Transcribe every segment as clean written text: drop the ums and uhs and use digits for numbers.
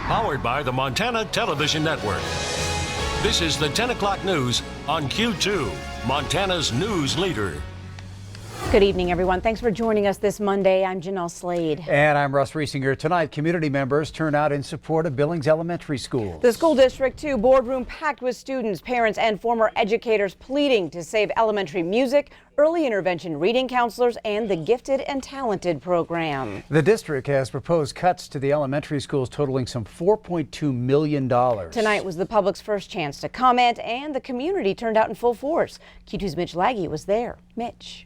Powered by the Montana Television Network. This is the 10 o'clock news on Q2, Montana's news leader. Good evening, everyone. Thanks for joining us this Monday. I'm Jeanelle Slade. And I'm Russ Riesinger. Tonight, community members turn out in support of Billings Elementary Schools. The school district, too, boardroom packed with students, parents, and former educators pleading to save elementary music, early intervention reading counselors, and the Gifted and Talented program. The district has proposed cuts to the elementary schools totaling some $4.2 million. Tonight was the public's first chance to comment, and the community turned out in full force. Q2's Mitch Laggy was there. Mitch.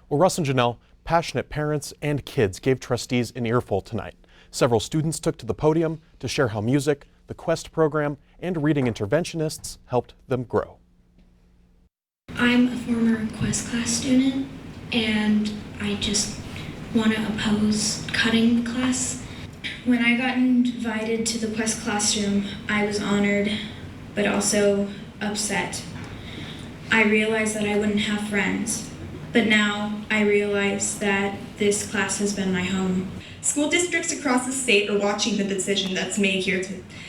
Well, Russ and Jeanelle, passionate parents and kids gave trustees an earful tonight. Several students took to the podium to share how music, the Quest program, and reading interventionists helped them grow. I'm a former Quest class student, and I just want to oppose cutting the class. When I got invited to the Quest classroom, I was honored, but also upset. I realized that I wouldn't have friends. But now I realize that this class has been my home. School districts across the state are watching the decision that's made here,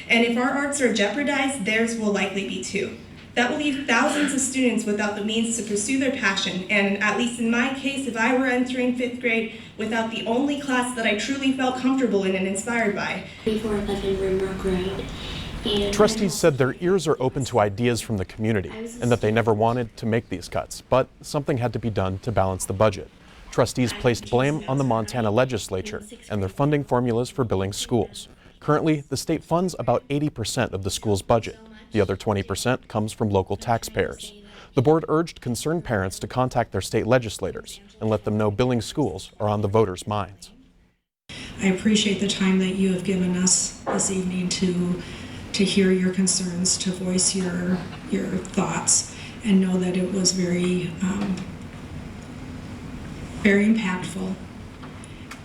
and if our arts are jeopardized, theirs will likely be too. That will leave thousands of students without the means to pursue their passion, and at least in my case, if I were entering 5th grade, without the only class that I truly felt comfortable in and inspired by. 411 Rimrock Road. Trustees said their ears are open to ideas from the community and that they never wanted to make these cuts, but something had to be done to balance the budget. Trustees placed blame on the Montana legislature and their funding formulas for Billings schools. Currently, the state funds about 80% of the school's budget. The other 20% comes from local taxpayers. The board urged concerned parents to contact their state legislators and let them know Billings schools are on the voters' minds. I appreciate the time that you have given us this evening to hear your concerns, to voice your thoughts, and know that it was very impactful.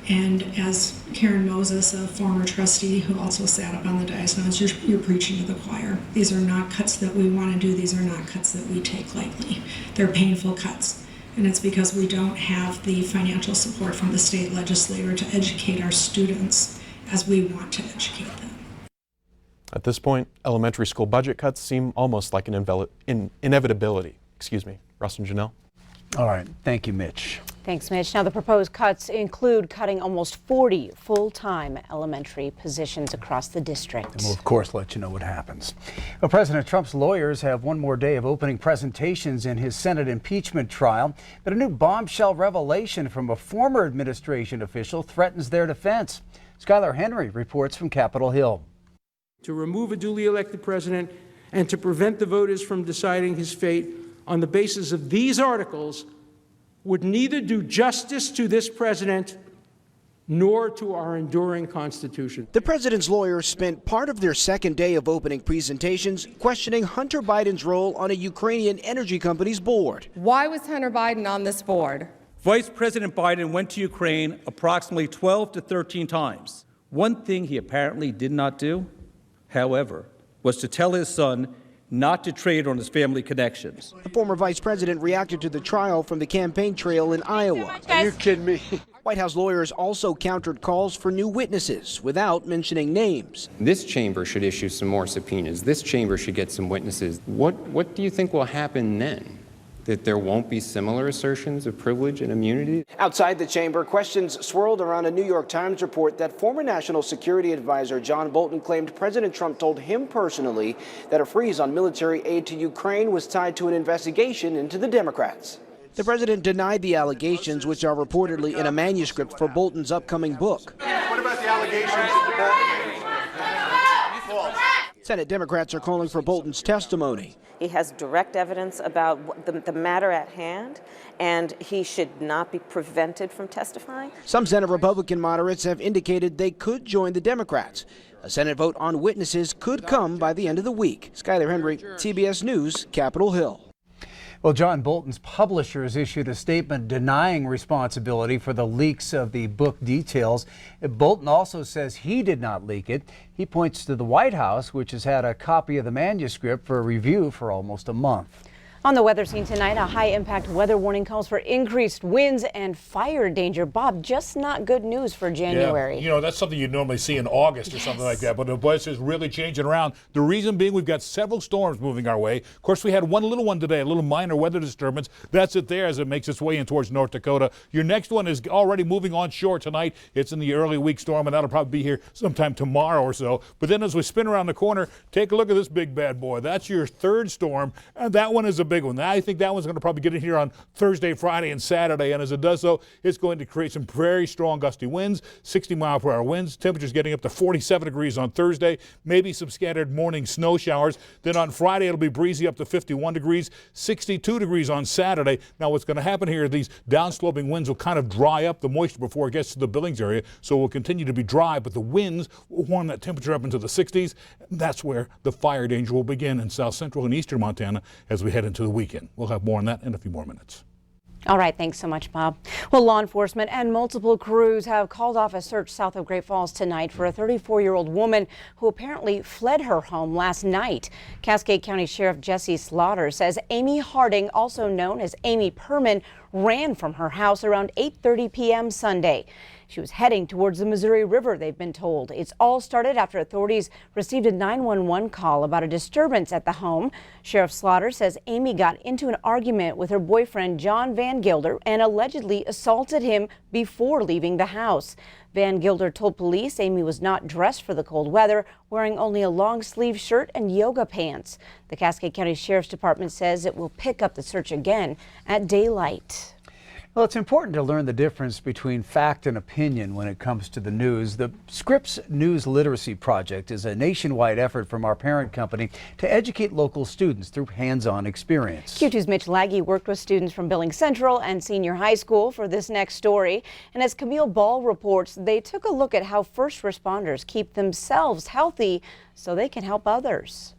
And as Karen Moses, a former trustee who also sat up on the dais, knows, you're preaching to the choir. These are not cuts that we want to do. These are not cuts that we take lightly. They're painful cuts. And it's because we don't have the financial support from the state legislature to educate our students as we want to educate them. At this point, elementary school budget cuts seem almost like an inevitability. Excuse me, Russ and Jeanelle. All right, thank you, Mitch. Thanks, Mitch. Now, the proposed cuts include cutting almost 40 full-time elementary positions across the district. And we'll, of course, let you know what happens. Well, President Trump's lawyers have one more day of opening presentations in his Senate impeachment trial, but a new bombshell revelation from a former administration official threatens their defense. Skylar Henry reports from Capitol Hill. To remove a duly elected president and to prevent the voters from deciding his fate on the basis of these articles would neither do justice to this president nor to our enduring Constitution. The president's lawyers spent part of their second day of opening presentations questioning Hunter Biden's role on a Ukrainian energy company's board. Why was Hunter Biden on this board? Vice President Biden went to Ukraine approximately 12 to 13 times. One thing he apparently did not do, however, was to tell his son not to trade on his family connections. The former vice president reacted to the trial from the campaign trail in Iowa. Are you kidding me? White House lawyers also countered calls for new witnesses without mentioning names. This chamber should issue some more subpoenas. This chamber should get some witnesses. What do you think will happen then? That there won't be similar assertions of privilege and immunity? Outside the chamber, questions swirled around a New York Times report that former National Security Advisor John Bolton claimed President Trump told him personally that a freeze on military aid to Ukraine was tied to an investigation into the Democrats. The president denied the allegations, which are reportedly in a manuscript for Bolton's upcoming book. What about the allegations that the Bolton false? Senate Democrats are calling for Bolton's testimony. He has direct evidence about the matter at hand, and he should not be prevented from testifying. Some Senate Republican moderates have indicated they could join the Democrats. A Senate vote on witnesses could come by the end of the week. Skylar Henry, CBS News, Capitol Hill. Well, John Bolton's publishers issued a statement denying responsibility for the leaks of the book details. Bolton also says he did not leak it. He points to the White House, which has had a copy of the manuscript for review for almost a month. On the weather scene tonight, a high-impact weather warning calls for increased winds and fire danger. Bob, just not good news for January. Yeah, you know, that's something you'd normally see in August or something like that, but the weather is really changing around. The reason being we've got several storms moving our way. Of course, we had one little one today, a little minor weather disturbance. That's it there as it makes its way in towards North Dakota. Your next one is already moving onshore tonight. It's in the early week storm, and that'll probably be here sometime tomorrow or so. But then as we spin around the corner, take a look at this big bad boy. That's your third storm, and that one is a big one. I think that one's going to probably get in here on Thursday, Friday, and Saturday, and as it does so, it's going to create some very strong gusty winds, 60-mile-per-hour winds. Temperatures getting up to 47 degrees on Thursday, maybe some scattered morning snow showers. Then on Friday, it'll be breezy up to 51 degrees, 62 degrees on Saturday. Now, what's going to happen here, these downsloping winds will kind of dry up the moisture before it gets to the Billings area, so it will continue to be dry, but the winds will warm that temperature up into the 60s. That's where the fire danger will begin in south central and eastern Montana as we head into the weekend. We'll have more on that in a few more minutes. All right, thanks so much, Bob. Well, law enforcement and multiple crews have called off a search south of Great Falls tonight for a 34-year-old woman who apparently fled her home last night. Cascade County Sheriff Jesse Slaughter says Amy Harding, also known as Amy Perman, ran from her house around 8:30 p.m. Sunday. She was heading towards the Missouri River, they've been told. It's all started after authorities received a 911 call about a disturbance at the home. Sheriff Slaughter says Amy got into an argument with her boyfriend, John Van Gilder, and allegedly assaulted him before leaving the house. Van Gilder told police Amy was not dressed for the cold weather, wearing only a long-sleeve shirt and yoga pants. The Cascade County Sheriff's Department says it will pick up the search again at daylight. Well, it's important to learn the difference between fact and opinion when it comes to the news. The Scripps News Literacy Project is a nationwide effort from our parent company to educate local students through hands-on experience. Q2's Mitch Laggy worked with students from Billings Central and Senior High School for this next story. And as Camille Ball reports, they took a look at how first responders keep themselves healthy so they can help others.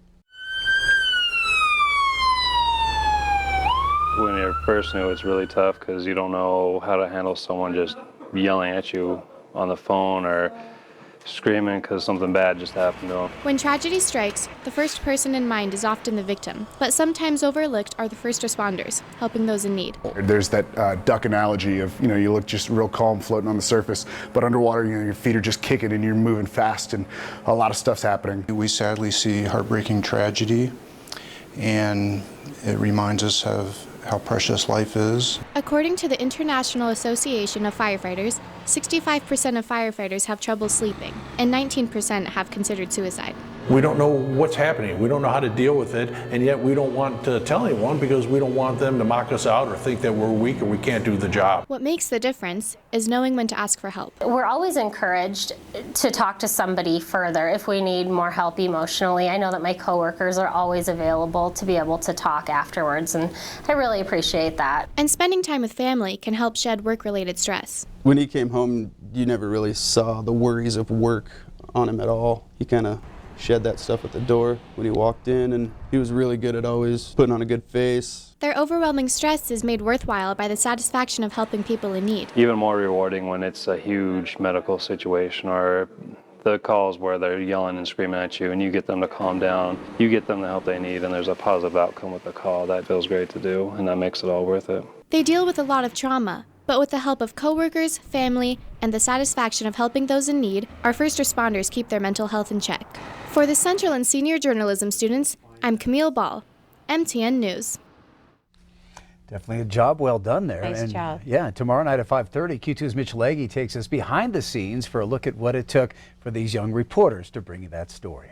When you're first new, it's really tough because you don't know how to handle someone just yelling at you on the phone or screaming because something bad just happened to them. When tragedy strikes, the first person in mind is often the victim, but sometimes overlooked are the first responders, helping those in need. There's that duck analogy of, you look just real calm floating on the surface, but underwater, your feet are just kicking and you're moving fast and a lot of stuff's happening. We sadly see heartbreaking tragedy, and it reminds us of how precious life is. According to the International Association of Firefighters, 65% of firefighters have trouble sleeping, and 19% have considered suicide. We don't know what's happening. We don't know how to deal with it, and yet we don't want to tell anyone because we don't want them to mock us out or think that we're weak or we can't do the job. What makes the difference is knowing when to ask for help. We're always encouraged to talk to somebody further if we need more help emotionally. I know that my coworkers are always available to be able to talk afterwards, and I really appreciate that. And spending time with family can help shed work-related stress. When he came home, you never really saw the worries of work on him at all. He kind of shed that stuff at the door when he walked in, and he was really good at always putting on a good face. Their overwhelming stress is made worthwhile by the satisfaction of helping people in need. Even more rewarding when it's a huge medical situation or the calls where they're yelling and screaming at you and you get them to calm down. You get them the help they need and there's a positive outcome with the call. That feels great to do, and that makes it all worth it. They deal with a lot of trauma, but with the help of coworkers, family, and the satisfaction of helping those in need, our first responders keep their mental health in check. For the Central and Senior Journalism students, I'm Camille Ball, MTN News. Definitely a job well done there. Nice job. Yeah, tomorrow night at 5:30, Q2's Mitch Laggy takes us behind the scenes for a look at what it took for these young reporters to bring you that story.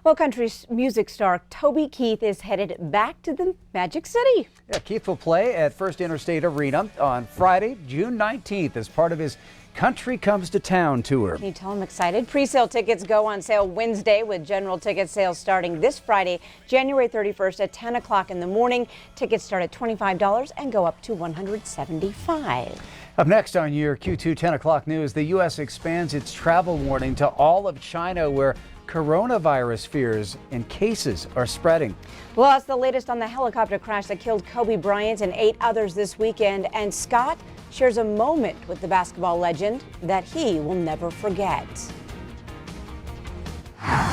Well, country music star Toby Keith is headed back to the Magic City. Yeah, Keith will play at First Interstate Arena on Friday, June 19th as part of his Country Comes to Town tour. Can you tell I'm excited? Pre-sale tickets go on sale Wednesday with general ticket sales starting this Friday, January 31st at 10 o'clock in the morning. Tickets start at $25 and go up to $175. Up next on your Q2 10 o'clock news, the U.S. expands its travel warning to all of China where coronavirus fears and cases are spreading. Well, that's the latest on the helicopter crash that killed Kobe Bryant and 8 others this weekend. And Scott shares a moment with the basketball legend that he will never forget.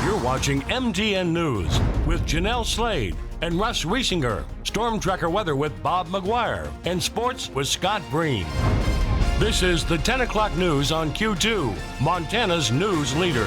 You're watching MTN News with Jeanelle Slade, and Russ Riesinger. Storm Tracker weather with Bob McGuire. And sports with Scott Breen. This is the 10 o'clock news on Q2, Montana's news leader.